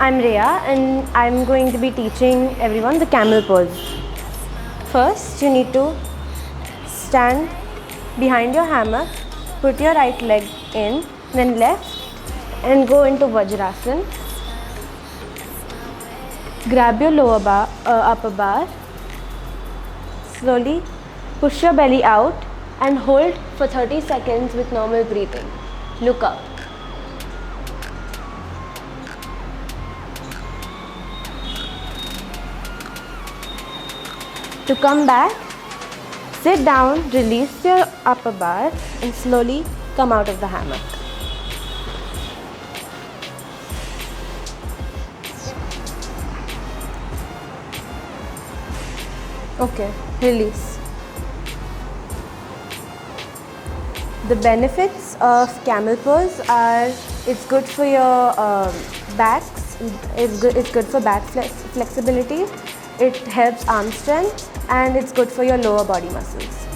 I'm Rhea and I'm going to be teaching everyone the camel pose. First, you need to stand behind your hammock, put your right leg in, then left and go into Vajrasana. Grab your upper bar, slowly push your belly out and hold for 30 seconds with normal breathing. Look up. To come back, sit down, release your upper bar and slowly come out of the hammock. Okay, release. The benefits of camel pose are it's good for your backs, it's good for back flexibility, it helps arm strength and it's good for your lower body muscles.